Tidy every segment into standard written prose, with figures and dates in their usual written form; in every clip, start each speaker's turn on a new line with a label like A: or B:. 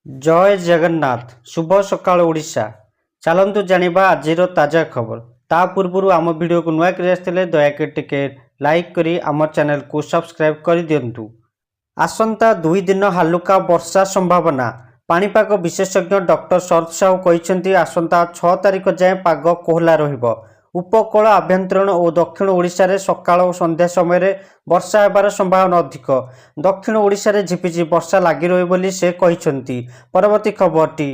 A: जय जगन्नाथ शुभ सकाल ओडिशा चलतु जानिबा आजिर ताजा खबर ता पूर्व आम वीडियो को नुआ कर दयाकोरी टिके लाइक करी आम चैनल को सब्सक्राइब कर दिंतु। आसंता 2 दिन हालुका वर्षा संभावना पाणीपाग विशेषज्ञ डॉक्टर शरद साहू कहते आसंता 6 तारिख जाए पाग कोहला रहिबो। उपकूल आभ्यंतरण और दक्षिण ओडिशा रे सकाळ और संध्या समय वर्षा हेबार संभावना अधिक। दक्षिण ओडिशा रे झिपिझिपि वर्षा लागि रही बोली से कहते। परवर्ती खबरटी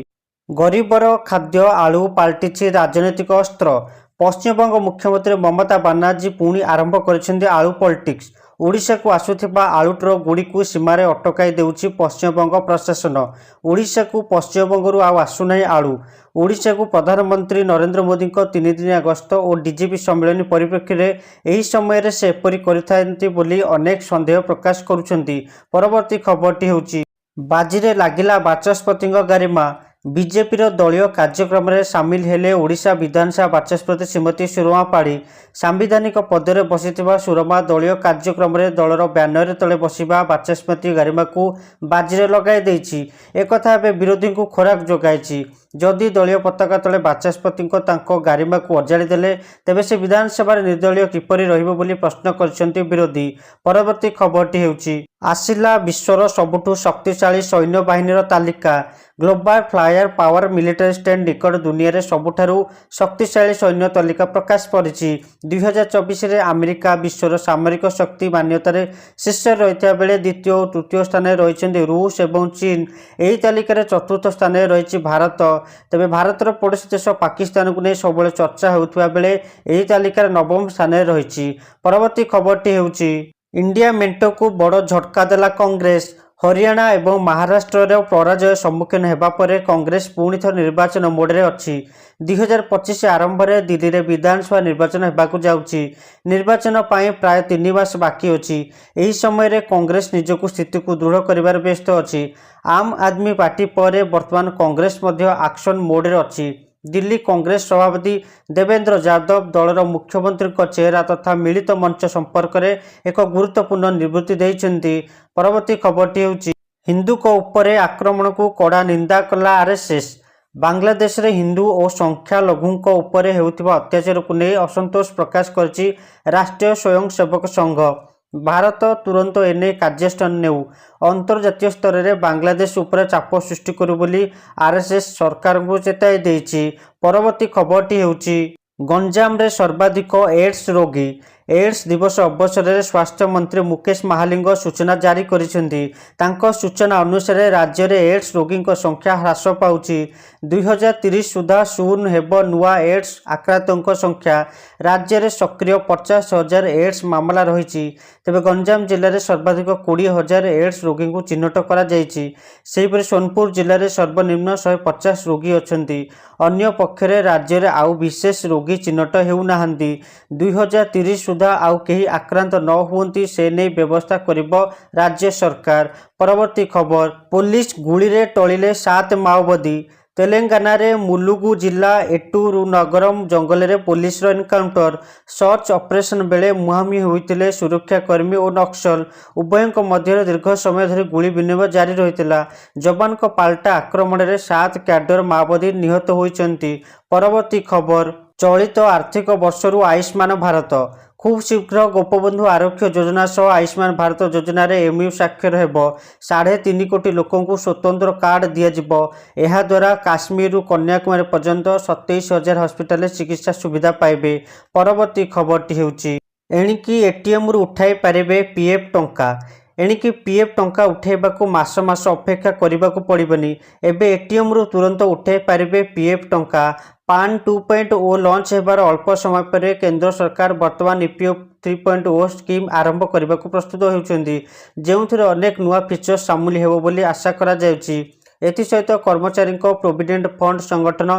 A: गरीबर खाद्य आलू पाल्टिछि राजनैतिक अस्त्र। पश्चिमबंग मुख्यमंत्री ममता बनर्जी पुणी आरंभ कर आलू पॉलिटिक्स। ओडिशा को आसुथिबा आलू ट्रक गुड़ी को सीमारे अटकाई देउछि पश्चिमबंग प्रशासन। ओडिशा को पश्चिमबंगरू आसुना आलू। ओडिशा को प्रधानमंत्री नरेंद्र मोदी 3 दिनिया गस्त और डीजीपी सम्मेलन परिप्रेक्षी में यही समय से एपरी करिथांती बोली अनेक संदेह प्रकाश करुछंती। परवर्ती खबरटी होउछि बाजीरे लागिला बाचस्पति गारिमा। बीजेपी दलीय कार्यक्रम में सामिल हेले ओडिशा विधानसभा बाचस्पति श्रीमती सुरमा पाढ़ी। सांविधानिक पदरे बसिथिबा सुरमा दलीय कार्यक्रम में दलर ब्यानर तले बसिबा बाचस्पति गारिमा को बाजीरे लगाई देछि। एकथा एबे विरोधी को खोराक जोगाइछि। जदि दलीय पताका तले बाचस्पति गारिमा को अजाड़ी देले तेबे से विधानसभा निर्दलीय किपरि रहिबो बोली प्रश्न करछन्ती विरोधी। परवर्ती खबरटी हेउछि आसिला विश्वर सबुठु शक्तिशाली सैन्य बाहिनीर तालिका। Global flyer power military stand निकट दुनिया रे सबुठारु शक्तिशाली सैन्य तालिका प्रकाश परिछि। 2024 रे अमेरिका विश्वर सामरिक शक्ति मान्यतार शीर्ष रही बेले द्वितीय और तृतीय स्थान रही रूस और चीन। यही तालिकार चतुर्थ स्थान रही भारत। तेबे भारतर पड़ोशी देश पाकिस्तान को नहीं सब चर्चा होता बेले यही तालिकार नवम स्थान रही। परवर्ती खबरटी होउछि इंडिया मेंटो को बड़ झटका देला कांग्रेस। हरियाणा और महाराष्ट्र पराजय सम्मुखीन होगा पर कांग्रेस पुणी थर निर्वाचन मोड में अच्छी। 2025 आरंभ में दिल्ली में विधानसभा निर्वाचन होगाकू जाउछि। निर्वाचन पाई प्राय 3 मास बाकी अच्छी। यही समय कांग्रेस निजक स्थिति को दृढ़ कर व्यस्त अच्छी। आम आदमी पार्टी पर बर्तमान कांग्रेस एक्शन मोड में अच्छी। दिल्ली कांग्रेस सभापति देवेंद्र यादव दलर मुख्यमंत्री चेहरा तथा मिलित मंच संपर्क में एक गुरुत्वपूर्ण निवृत्ति देइछन्ति। परवर्ती खबरटी होउछि हिंदू को ऊपर आक्रमण को कड़ा निंदा कला आरएसएस। बांग्लादेश रे हिंदू और संख्यालघु ऊपर हेउथिबा अत्याचार को नहीं असंतोष प्रकाश करछि राष्ट्रीय स्वयंसेवक संघ। भारत तुरंत एने कार्यानुष्ठान नेउ। अंतर्जातीय स्तर में बांग्लादेश उपर चाप सृष्टि करू बोली आरएसएस सरकार को चेताई देछि। परवर्ती खबरटी होउछि गंजाम रे सर्वाधिक एड्स रोगी। एड्स दिवस अवसर में स्वास्थ्य मंत्री मुकेश महालिंग सूचना जारी करिसेंती। तांको सूचना अनुसार राज्य में एड्स रोगी संख्या ह्रास पाउछि। 2030 सुधा शून्य हेब नुआ एड्स आक्रांतों संख्या। राज्य में सक्रिय 50,000 एड्स मामला रही। तेबे गंजाम जिले में सर्वाधिक 20,000 एड्स रोगी को चिन्हट करा जायछि। सेहिपरि सोनपुर जिले में सर्वनिम्न 150 रोगी अछंती। अन्य पक्षरे राज्य में आउ विशेष रोगी चिन्हट हेउनाहांती। 2030 सुधा आउ केही आक्रांत न हुंती से नहीं व्यवस्था करिबो राज्य सरकार। परवर्ती खबर पुलिस गुली रे टळिले 7 माओवादी। तेलंगाना रे मुलुगु जिला एटूरू नगरम जंगल रे पुलिस रो एनकाउंटर। सर्च ऑपरेशन बेले मुहांमुही होइतिले सुरक्षाकर्मी और नक्सल। उभयक मध्य दीर्घ समय धरी गुली विनिमय जारी रहितिला। जवान को पाल्टा आक्रमण रे 7 कैडर माओवादी निहत होइचंती। परवर्ती खबर चलित आर्थिक वर्षरू आयुष्मान भारत। खूब शीघ्र गोपबंधु आरोग्य योजना सह आयुष्मान भारत योजना रे एमयू साक्षर हेबो। 3.5 कोटी लोकों को स्वतंत्र कार्ड दियाजिबो। एहा द्वारा काश्मीर कन्याकुमारी पर्यंत 27,000 हॉस्पिटल चिकित्सा सुविधा पाइबे। परवर्ती खबरटी हेउछि एणिकी एटीएम रु उठाई पारिबे पीएफ टंका। एणिकी पीएफ टंका उठाइबाकू मास मास अपेक्षा करिबाकू पड़िबनी। एबे एटीएम रु तुरंत उठाई पारिबे पीएफ टंका। पान 2.0 लॉन्च हेबार अल्प समय पर केंद्र सरकार वर्तमान ईपीएफ 3.0 स्कीम आरंभ करने को प्रस्तुत होउछन्ती। जेउथिरे अनेक नुआ फीचर सामिल हेबो बोली आशा करा जायछि। एथिसहित कर्मचारी प्रोविडेंट फंड संगठन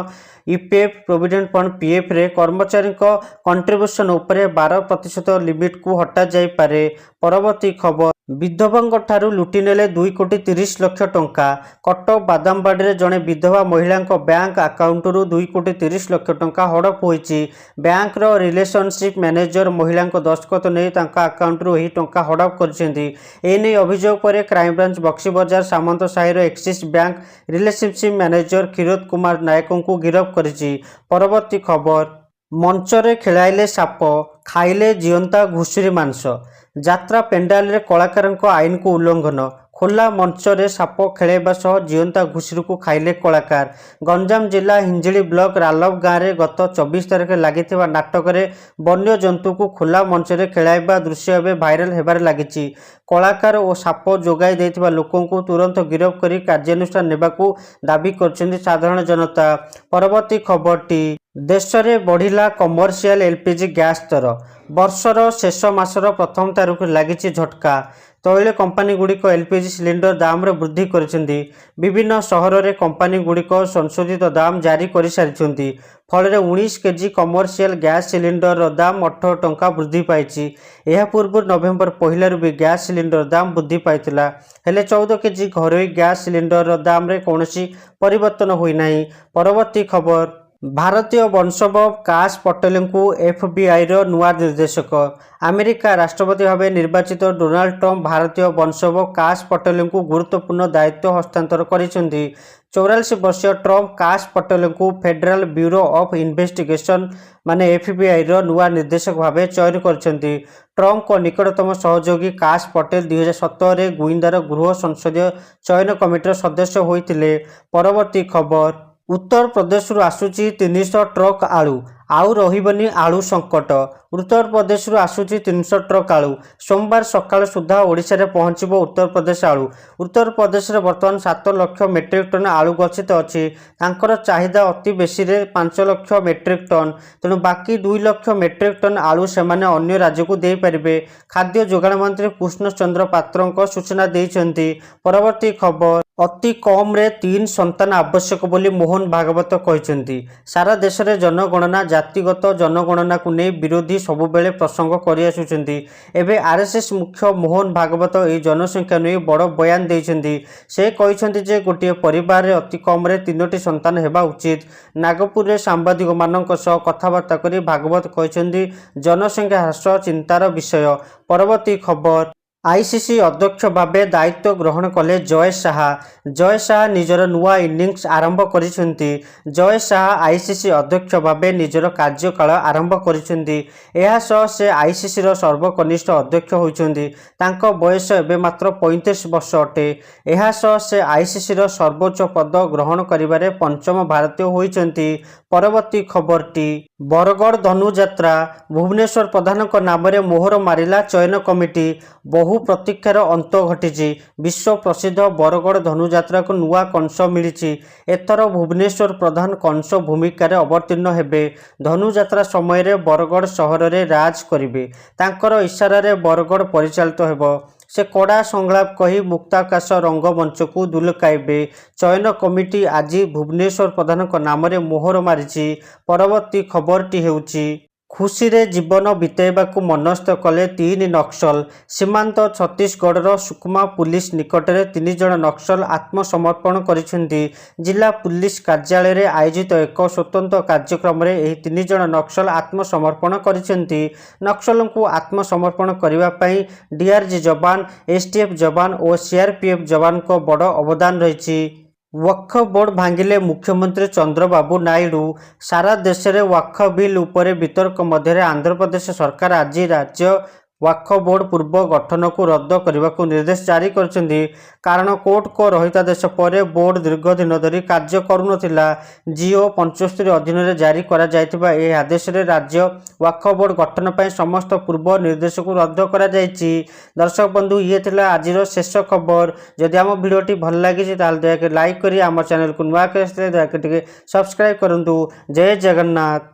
A: ईपीएफ प्रोविडेंट फंड पीएफ रे कर्मचारी कंट्रीब्यूशन उपरे 12% लिमिट को हटा जाई पारे। परवर्ती खबर विधवांक ठारू लुटिनेले 2,30,00,000 टंका। कटक बादामबाड़ी में जड़े विधवा महिला बैंक आकाउंटरू 2,30,00,000 टंका हड़प होईची। बैंक रिलेशनशिप मैनेजर महिला दस्तखत नहीं आकाउंटरू यही टंका हड़प कर अभियोग पर crime branch Buxi Bazar Samant Sahir Axis bank relationship manager Kshirod Kumar Nayak को गिरफ्त करिछि। परवर्ती खबर मंचरे खेलाइले साप खाइले जीवंता घुषुरी मांस। यात्रा पेंडाल रे कलाकार आईन को उल्लंघन। खोला मंचरे साप खेलैबा सह जीवंता घुषुरी को खाइले कलाकार। गंजाम जिला हिंजिली ब्लॉक रालव गाँव में गत 24 तारिख लगिथिबा नाटक रे वन्य जंतु को खोला मंचरे खेलाइबा दृश्य एवं भाइराल हेबार लागिछि। कलाकार और साप जोगाई देथिबा लोकों को तुरंत गिरफ्त करी कार्यानुष्ठान नेबाकू दाबी करछन्ति साधारण जनता। परवर्ती खबरटी देश में बढ़िला कमर्शियल एलपीजी गैस दर। वर्षर शेष मासर प्रथम तारिख लगी झटका। तैल कंपानी गुड़िक एलपीजी सिलिंडर दाम रे वृद्धि करिसेंती। विभिन्न सहर में कंपानी गुड़िक संशोधित दाम जारी कर सारी फल 19 केजी कमर्शियल गैस सिलिंडर दाम 18 टंका वृद्धि पाई। यह पूर्व नवेम्बर 1 भी गैस सिलिंडर दाम वृद्धि पाइथिला। हेले 14 केजी घरोई गैस सिलिंडर दाम रे कौनसी परिवर्तन होई नाही। परवर्ती खबर भारतीय वंशोद्भव काश पटेल को एफबीआई रो नुआ निर्देशक। अमेरिका राष्ट्रपति भाव निर्वाचित डोनाल्ड ट्रंप भारतीय वंशोद्भव काश पटेल को गुरुत्वपूर्ण दायित्व हस्तांतर करिसेंती। 84 वर्षीय ट्रंप काश पटेल को फेडरल ब्यूरो ऑफ इन्वेस्टिगेशन माने एफबीआई रो नुआ निर्देशक भाव चयन करछंती। ट्रंप को निकटतम सहयोगी काश पटेल 2017 गुइंदार गृह संसदीय चयन कमिटर सदस्य होइतिले। परवर्ती खबर उत्तर प्रदेश आसूची 300 ट्रक आलू आउ रहिबनी आलू संकट। उत्तर प्रदेश आसूची 300 ट्रक आलू सोमवार सकाळ सुधा ओडिशा रे पहुंचबो उत्तर प्रदेश आलू। उत्तर प्रदेश रे वर्तमान 7 लाख मेट्रिक टन आलू गच्छित अछि। तांकर चाहिदा अति बेसी रे 5 लाख मेट्रिक टन। तेणु बाकी 2 लाख मेट्रिक टन आलू सेमाने अन्य राज्य को दे परिबे। खाद्य जोगाण मंत्री कृष्ण चंद्र पात्रଙ୍କ सूचना दैछंती। परवर्ती खबर अति कम रे 3 संतान आवश्यक बोली मोहन भागवत कहते। सारा देश में जनगणना जातिगत जनगणना को नहीं विरोधी सबुबले प्रसंग करिआसुचंती। एबे आरएसएस मुख्य मोहन भागवत यह जनसंख्या नहीं बड़ बयान देइछंती। से कहते जे गोटे परिवार रे अति कम रे 3टी संतान हेबा उचित। नागपुर रे सांबादिक मानक सह कथबार्ता करी भागवत कहते जनसंख्या ह्रास चिंतार विषय। परवर्ती खबर आईसीसी अध्यक्ष भावे दायित्व ग्रहण कले जय शाह। जय शाह निजर नुआ इनिंग्स आरंभ करिसेंती। जय शाह आईसीसी अध्यक्ष भावे निजर कार्यकाल आरंभ करिसेंती। एहा सह से आईसीसी रो सर्वकनिष्ठ अध्यक्ष होइछंती। तांको बयस एबे मात्र 35 वर्ष अटे। एहा सह से आईसीसी रो सर्वोच्च पद ग्रहण करिबारे पंचम भारतीय होइछंती। परवर्ती खबरटी बरगड़ धनुयात्रा भुवनेश्वर प्रधानक नाम रे मोहर मारिला चयन कमिटी। बहु प्रतीक्षार अंत घटी। विश्व प्रसिद्ध बरगड़ धनुयात्रा को नुआ कंस मिली। एथर भुवनेश्वर प्रधान कंस भूमिका अवतीर्ण हेबे। धनुयात्रा समय रे बरगड़ सहर रे राज करिवे। तांकर इशारा रे बरगड़ परिचालित हेबो। से कड़ा संलाप कही मुक्ताकाश रंगमंच को दुलकाइबे। चयन कमिटी आज भुवनेश्वर प्रधान नाम रे मोहर मारिछि। परवर्ती खबरटी हेउछि खुशी रे जीवन बिताइबाकू मनस्थ कले 3 नक्सल। सीमांत छत्तीसगढ़ सुकमा पुलिस निकट में 3 जन नक्सल आत्मसमर्पण करिसेंती। जिला पुलिस कार्यालय रे आयोजित एक स्वतंत्र कार्यक्रम रे एही 3 जन नक्सल आत्मसमर्पण करिसेंती। नक्सल को आत्मसमर्पण करिबा पई डीआरजी जवान, एसटीएफ जवान और सीआरपीएफ जवान को बड़ अवदान रही। वक्फ बोर्ड भांगिले मुख्यमंत्री चंद्रबाबू नायडू। सारा देश में वक्फ बिल उपरे वितर्क मध्य आंध्र प्रदेश सरकार आज राज्य वक्फ बोर्ड पूर्व गठन को रद्द करने को निर्देश जारी करछंती। कारण कोर्ट को रहितादेश पर बोर्ड दीर्घ दिन धरी कार्य करुनथिला। जिओ 75 अधीन रे जारी करा जायतिबा ए आदेश रे राज्य वक्फ बोर्ड गठन पर समस्त पूर्व निर्देश को रद्द करा जायछि। दर्शक बंधु ये थिला आजिर शेष खबर। जदि आम भिडियोटी भल लागिछि ताल दयाके लाइक करी आम चैनल को नुआ के दयाके सब्सक्राइब करंतु। जय जगन्नाथ।